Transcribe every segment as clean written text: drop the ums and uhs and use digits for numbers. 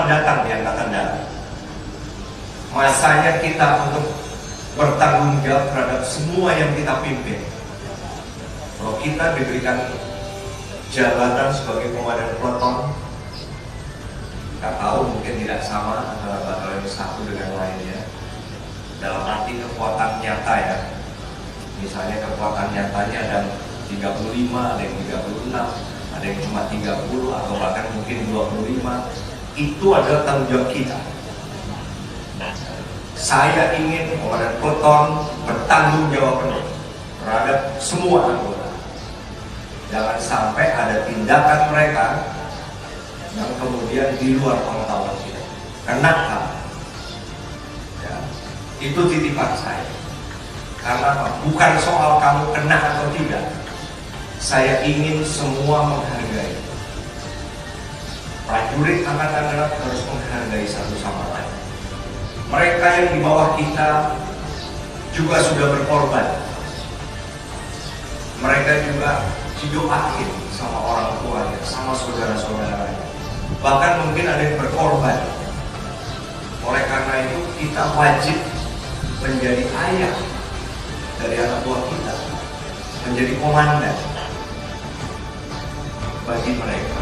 datang di Angkatan Darat. Masanya kita untuk bertanggung jawab terhadap semua yang kita pimpin. Kalau kita diberikan jabatan sebagai komandan peleton, kita tahu mungkin tidak sama antara batalion satu dengan lainnya. Dalam arti kekuatan nyata ya. Misalnya kekuatan nyatanya ada 35, ada yang 36, ada yang cuma 30 atau bahkan mungkin 25. Itu adalah tanggung jawab kita. Saya ingin komandan peleton bertanggung jawab penuh terhadap semua anggota. Jangan sampai ada tindakan mereka yang kemudian di luar pengetahuan kita. Kenapa? Ya, itu titipan saya. Karena apa? Bukan soal kamu kena atau tidak. Saya ingin semua menghargai. Prajurit Angkatan Darat harus menghargai satu sama lain. Mereka yang di bawah kita juga sudah berkorban. Mereka juga didoain sama orang tuanya, sama saudara-saudaranya. Bahkan mungkin ada yang berkorban. Oleh karena itu kita wajib menjadi ayah dari anak buah kita, menjadi komandan bagi mereka.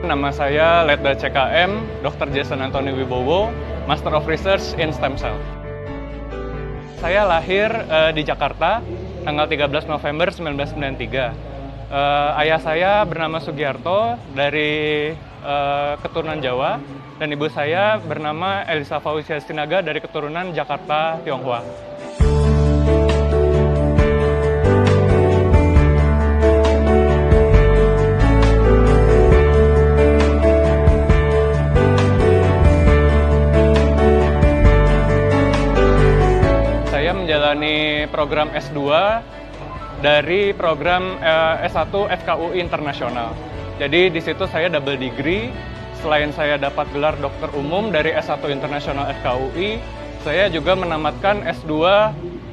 Nama saya Letda CKM, Dr. Jason Anthony Wibowo, Master of Research in Stem Cell. Saya lahir di Jakarta, tanggal 13 November 1993. Ayah saya bernama Sugiarto dari keturunan Jawa, dan ibu saya bernama Elisa Fausia Sinaga dari keturunan Jakarta, Tionghoa. Menjalani program S2 dari program S1 FKUI Internasional. Jadi di situ saya double degree. Selain saya dapat gelar dokter umum dari S1 Internasional FKUI, saya juga menamatkan S2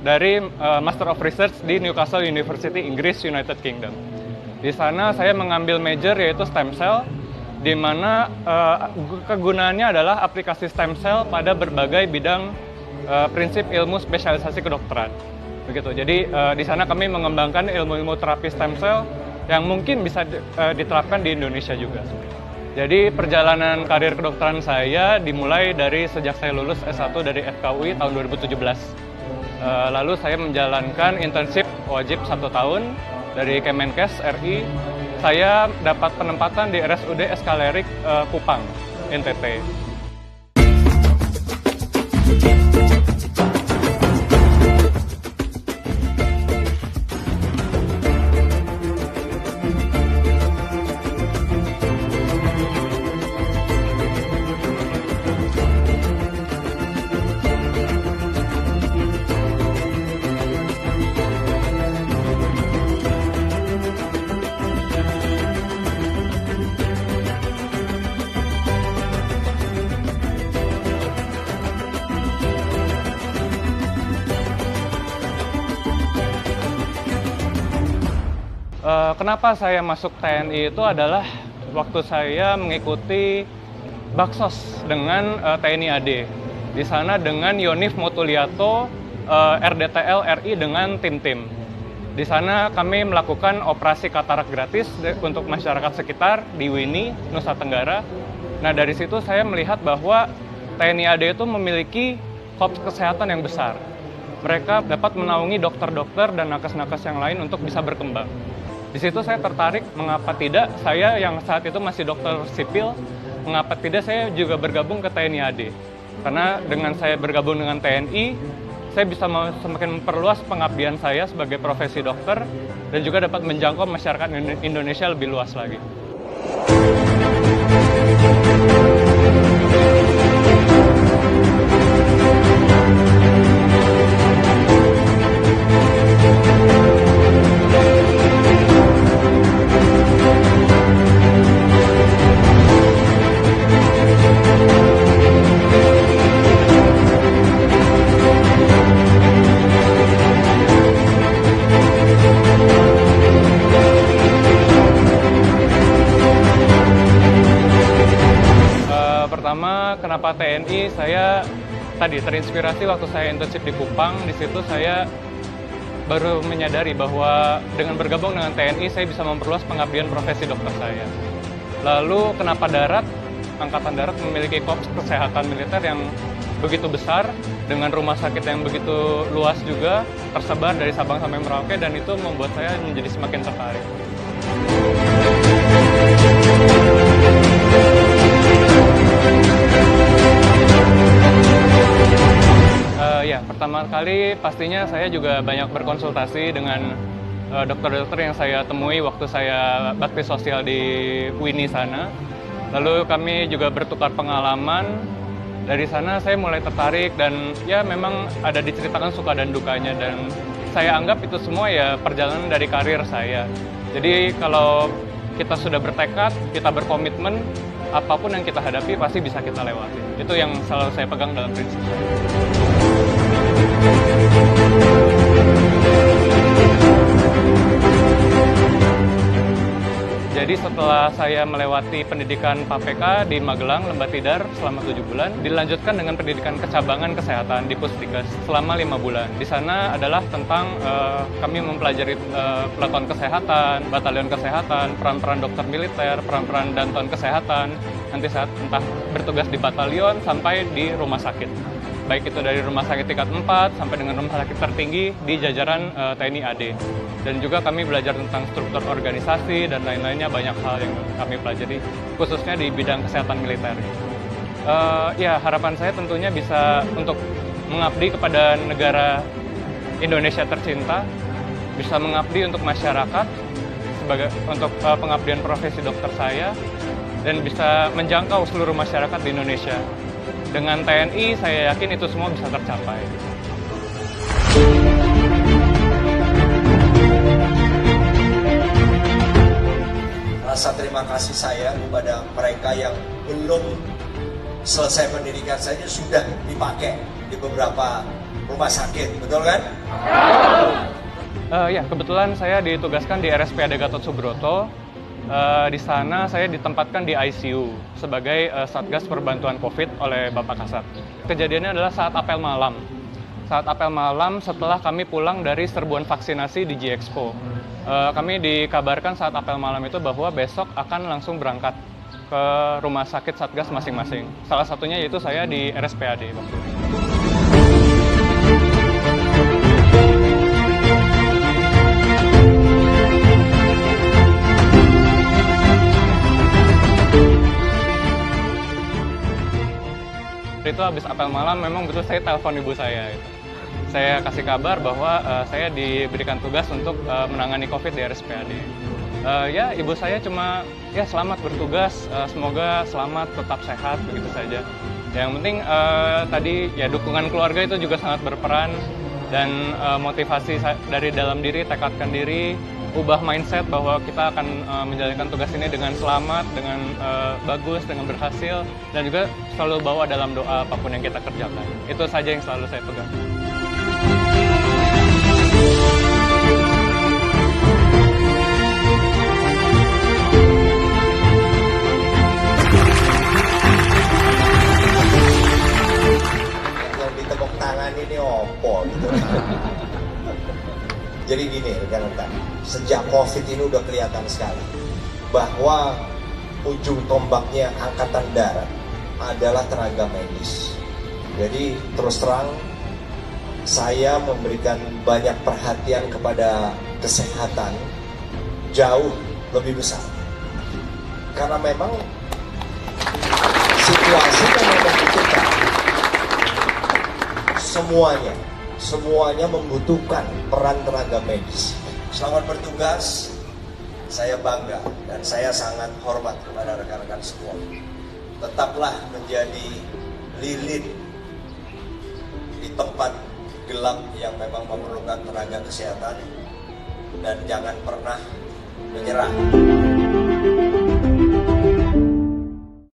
dari Master of Research di Newcastle University, Inggris, United Kingdom. Di sana saya mengambil major yaitu stem cell, di mana kegunaannya adalah aplikasi stem cell pada berbagai bidang prinsip ilmu spesialisasi kedokteran. Begitu. Jadi di sana kami mengembangkan ilmu-ilmu terapi stem cell yang mungkin bisa diterapkan di Indonesia juga. Jadi perjalanan karir kedokteran saya dimulai dari sejak saya lulus S1 dari FKUI tahun 2017. Lalu saya menjalankan internship wajib 1 tahun dari Kemenkes RI. Saya dapat penempatan di RSUD Eskalerik Kupang, NTT. Kenapa saya masuk TNI itu adalah waktu saya mengikuti Baksos dengan TNI AD. Di sana dengan Yonif Motuliato, RDTL RI dengan tim-tim. Di sana kami melakukan operasi katarak gratis untuk masyarakat sekitar di Wini, Nusa Tenggara. Nah dari situ saya melihat bahwa TNI AD itu memiliki korps kesehatan yang besar. Mereka dapat menaungi dokter-dokter dan nakes-nakes yang lain untuk bisa berkembang. Di situ saya tertarik, mengapa tidak saya yang saat itu masih dokter sipil, mengapa tidak saya juga bergabung ke TNI AD. Karena dengan saya bergabung dengan TNI, saya bisa semakin memperluas pengabdian saya sebagai profesi dokter dan juga dapat menjangkau masyarakat Indonesia lebih luas lagi. Pertama, kenapa TNI? Saya tadi terinspirasi waktu saya internship di Kupang. Di situ saya baru menyadari bahwa dengan bergabung dengan TNI, saya bisa memperluas pengabdian profesi dokter saya. Lalu, kenapa darat? Angkatan Darat memiliki korps kesehatan militer yang begitu besar, dengan rumah sakit yang begitu luas juga, tersebar dari Sabang sampai Merauke, dan itu membuat saya menjadi semakin tertarik. Ya, pertama kali pastinya saya juga banyak berkonsultasi dengan dokter-dokter yang saya temui waktu saya bakti sosial di UINI sana. Lalu kami juga bertukar pengalaman. Dari sana saya mulai tertarik dan ya memang ada diceritakan suka dan dukanya, dan saya anggap itu semua ya perjalanan dari karir saya. Jadi kalau kita sudah bertekad, kita berkomitmen, apapun yang kita hadapi pasti bisa kita lewati. Itu yang selalu saya pegang dalam prinsip saya. Jadi setelah saya melewati pendidikan PAPK di Magelang, Lembah Tidar selama 7 bulan, dilanjutkan dengan pendidikan kecabangan kesehatan di Pusdikes selama 5 bulan. Di sana adalah tentang kami mempelajari peleton kesehatan, batalion kesehatan, peran-peran dokter militer, peran-peran danton kesehatan, nanti saat entah bertugas di batalion sampai di rumah sakit. Baik itu dari rumah sakit tingkat 4 sampai dengan rumah sakit tertinggi di jajaran TNI AD. Dan juga kami belajar tentang struktur organisasi dan lain-lainnya, banyak hal yang kami pelajari, khususnya di bidang kesehatan militer. Ya, harapan saya tentunya bisa untuk mengabdi kepada negara Indonesia tercinta, bisa mengabdi untuk masyarakat, untuk pengabdian profesi dokter saya, dan bisa menjangkau seluruh masyarakat di Indonesia. Dengan TNI, saya yakin itu semua bisa tercapai. Rasa terima kasih saya kepada mereka yang belum selesai pendidikan saja sudah dipakai di beberapa rumah sakit, betul kan? Ya, kebetulan saya ditugaskan di RSPAD Gatot Subroto. Di sana saya ditempatkan di ICU sebagai Satgas Perbantuan COVID oleh Bapak Kasat. Kejadiannya adalah saat apel malam. Saat apel malam setelah kami pulang dari serbuan vaksinasi di G-Expo. Kami dikabarkan saat apel malam itu bahwa besok akan langsung berangkat ke rumah sakit Satgas masing-masing. Salah satunya yaitu saya di RSPAD waktu itu. Itu habis apel malam memang betul saya telepon ibu saya. Saya kasih kabar bahwa saya diberikan tugas untuk menangani COVID di RSPAD. Ya, ibu saya cuma ya selamat bertugas, semoga selamat, tetap sehat, begitu saja. Yang penting tadi ya dukungan keluarga itu juga sangat berperan, dan motivasi dari dalam diri, tekadkan diri, ubah mindset bahwa kita akan menjalankan tugas ini dengan selamat, dengan bagus, dengan berhasil, dan juga selalu bawa dalam doa apapun yang kita kerjakan. Itu saja yang selalu saya pegang. Yang ditepuk tangan ini opo gitu. Jadi gini rekan-rekan, sejak COVID ini udah kelihatan sekali bahwa ujung tombaknya Angkatan Darat adalah tenaga medis. Jadi terus terang saya memberikan banyak perhatian kepada kesehatan jauh lebih besar. Karena memang situasinya membutuhkan semuanya membutuhkan peran tenaga medis. Selamat bertugas, saya bangga dan saya sangat hormat kepada rekan-rekan semua. Tetaplah menjadi lilin di tempat gelap yang memang memerlukan tenaga kesehatan, dan jangan pernah menyerah.